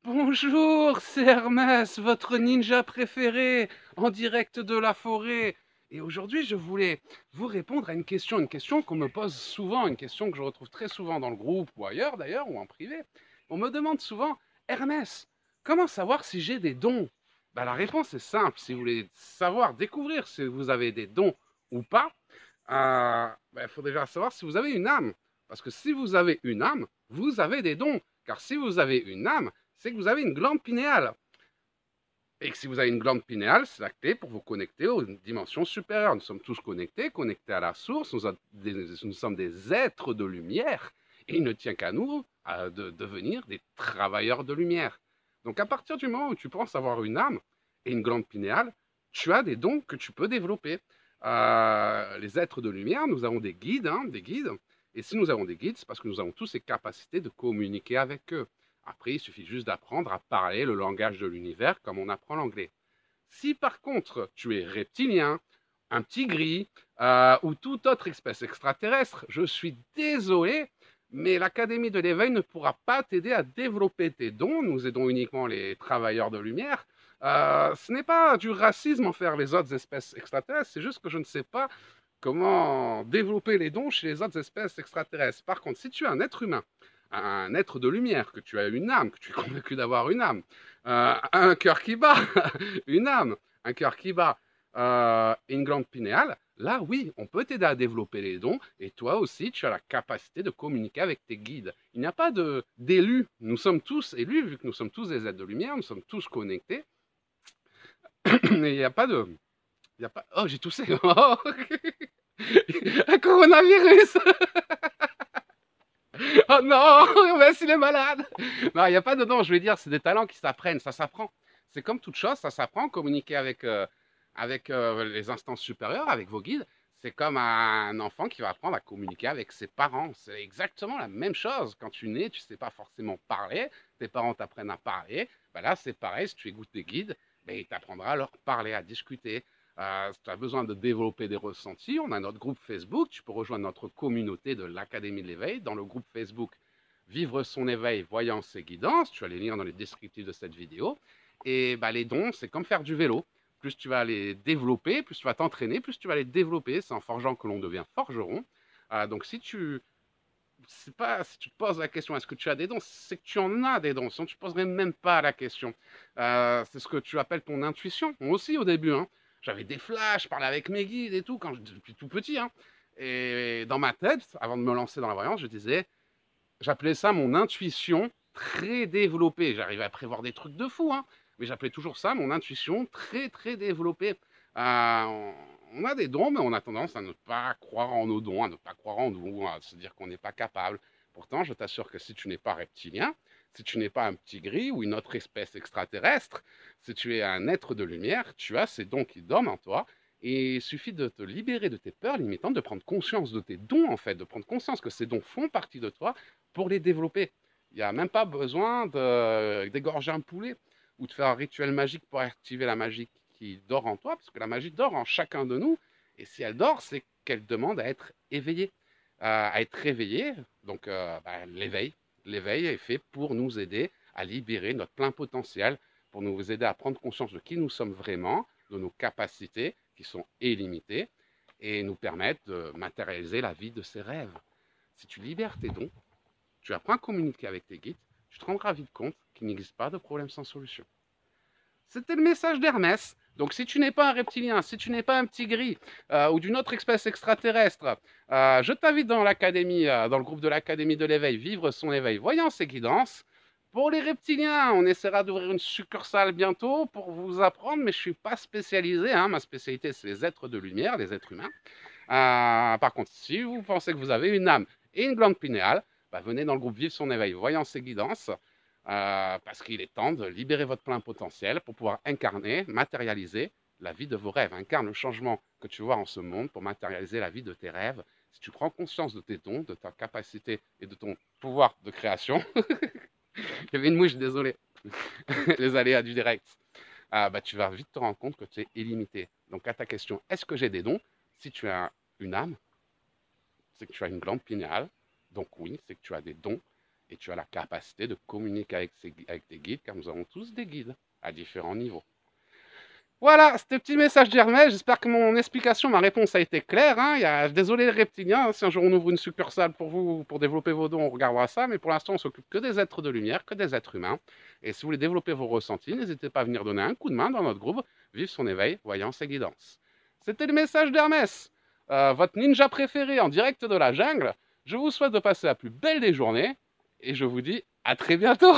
Bonjour, c'est Hermès, votre ninja préféré, en direct de la forêt. Et aujourd'hui, je voulais vous répondre à une question qu'on me pose souvent, une question que je retrouve très souvent dans le groupe ou ailleurs d'ailleurs, ou en privé. On me demande souvent, Hermès, comment savoir si j'ai des dons? La réponse est simple, si vous voulez savoir, découvrir si vous avez des dons ou pas, il faut déjà savoir si vous avez une âme. Parce que si vous avez une âme, vous avez des dons. Car si vous avez une âme, c'est que vous avez une glande pinéale. Et que si vous avez une glande pinéale, c'est la clé pour vous connecter aux dimensions supérieures. Nous sommes tous connectés, connectés à la source. Nous sommes des êtres de lumière. Et il ne tient qu'à nous de devenir des travailleurs de lumière. Donc à partir du moment où tu penses avoir une âme et une glande pinéale, tu as des dons que tu peux développer. Les êtres de lumière, nous avons des guides, des guides. Et si nous avons des guides, c'est parce que nous avons tous ces capacités de communiquer avec eux. Après, il suffit juste d'apprendre à parler le langage de l'univers comme on apprend l'anglais. Si par contre tu es reptilien, un petit gris ou toute autre espèce extraterrestre, je suis désolé, mais l'Académie de l'éveil ne pourra pas t'aider à développer tes dons. Nous aidons uniquement les travailleurs de lumière. Ce n'est pas du racisme envers les autres espèces extraterrestres, c'est juste que je ne sais pas comment développer les dons chez les autres espèces extraterrestres. Par contre, si tu es un être humain, un être de lumière, que tu as une âme, que tu es convaincu d'avoir une âme, un cœur qui bat, une âme, un cœur qui bat, une glande pinéale, là oui, on peut t'aider à développer les dons et toi aussi tu as la capacité de communiquer avec tes guides. Il n'y a pas d'élus, nous sommes tous élus vu que nous sommes tous des êtres de lumière, nous sommes tous connectés. Mais il n'y a pas de... Il y a pas... Oh, j'ai toussé. Oh, un coronavirus. Oh non, mais s'il est malade. Non, il n'y a pas de don, je vais dire, c'est des talents qui s'apprennent, ça s'apprend. C'est comme toute chose, ça s'apprend, communiquer avec les instances supérieures, avec vos guides. C'est comme un enfant qui va apprendre à communiquer avec ses parents. C'est exactement la même chose. Quand tu nais, tu ne sais pas forcément parler, tes parents t'apprennent à parler. Ben là, c'est pareil, si tu écoutes tes guides, ben, ils t'apprendront à leur parler, à discuter. Si tu as besoin de développer des ressentis, on a notre groupe Facebook. Tu peux rejoindre notre communauté de l'Académie de l'éveil dans le groupe Facebook Vivre son éveil, voyance et guidance. Tu vas les lire dans les descriptifs de cette vidéo. Et bah, les dons, c'est comme faire du vélo. Plus tu vas les développer, plus tu vas t'entraîner, plus tu vas les développer. C'est en forgeant que l'on devient forgeron. Donc si tu si tu te poses la question est-ce que tu as des dons, c'est que tu en as des dons. Sinon, tu ne poserais même pas la question. C'est ce que tu appelles ton intuition. Moi aussi, au début, j'avais des flashs, je parlais avec mes guides et tout, depuis tout petit. Et dans ma tête, avant de me lancer dans la voyance, j'appelais ça mon intuition très développée. J'arrivais à prévoir des trucs de fou, mais j'appelais toujours ça mon intuition très, très développée. On a des dons, mais on a tendance à ne pas croire en nos dons, à ne pas croire en nous, à se dire qu'on n'est pas capable. Pourtant, je t'assure que si tu n'es pas reptilien, si tu n'es pas un petit gris ou une autre espèce extraterrestre, si tu es un être de lumière, tu as ces dons qui dorment en toi. Et il suffit de te libérer de tes peurs limitantes, de prendre conscience de tes dons, en fait, de prendre conscience que ces dons font partie de toi pour les développer. Il n'y a même pas besoin d'égorger un poulet ou de faire un rituel magique pour activer la magie qui dort en toi, parce que la magie dort en chacun de nous. Et si elle dort, c'est qu'elle demande à être éveillée. À être réveillée, donc l'éveil. L'éveil est fait pour nous aider à libérer notre plein potentiel, pour nous aider à prendre conscience de qui nous sommes vraiment, de nos capacités qui sont illimitées, et nous permettre de matérialiser la vie de ses rêves. Si tu libères tes dons, tu apprends à communiquer avec tes guides, tu te rendras vite compte qu'il n'existe pas de problème sans solution. C'était le message d'Hermès. Donc si tu n'es pas un reptilien, si tu n'es pas un petit gris ou d'une autre espèce extraterrestre, je t'invite dans l'académie, dans le groupe de l'Académie de l'éveil, vivre son éveil, voyance et guidance. Pour les reptiliens, on essaiera d'ouvrir une succursale bientôt pour vous apprendre, mais je ne suis pas spécialisé. Ma spécialité, c'est les êtres de lumière, les êtres humains. Par contre, si vous pensez que vous avez une âme et une glande pinéale, venez dans le groupe Vivre son éveil, voyance et guidance, parce qu'il est temps de libérer votre plein potentiel pour pouvoir incarner, matérialiser la vie de vos rêves. Incarne le changement que tu vois en ce monde pour matérialiser la vie de tes rêves. Si tu prends conscience de tes dons, de ta capacité et de ton pouvoir de création, il y avait une mouche, désolé, les aléas du direct, tu vas vite te rendre compte que tu es illimité. Donc à ta question, est-ce que j'ai des dons? Si tu as une âme, c'est que tu as une glande pinéale. Donc oui, c'est que tu as des dons. Et tu as la capacité de communiquer avec tes guides, car nous avons tous des guides à différents niveaux. Voilà, c'était le petit message d'Hermès. J'espère que mon explication, ma réponse a été claire. Hein. Désolé les reptiliens, si un jour on ouvre une succursale pour vous, pour développer vos dons, on regardera ça. Mais pour l'instant, on s'occupe que des êtres de lumière, que des êtres humains. Et si vous voulez développer vos ressentis, n'hésitez pas à venir donner un coup de main dans notre groupe Vive son éveil, voyance et guidance. C'était le message d'Hermès, votre ninja préféré en direct de la jungle. Je vous souhaite de passer la plus belle des journées. Et je vous dis à très bientôt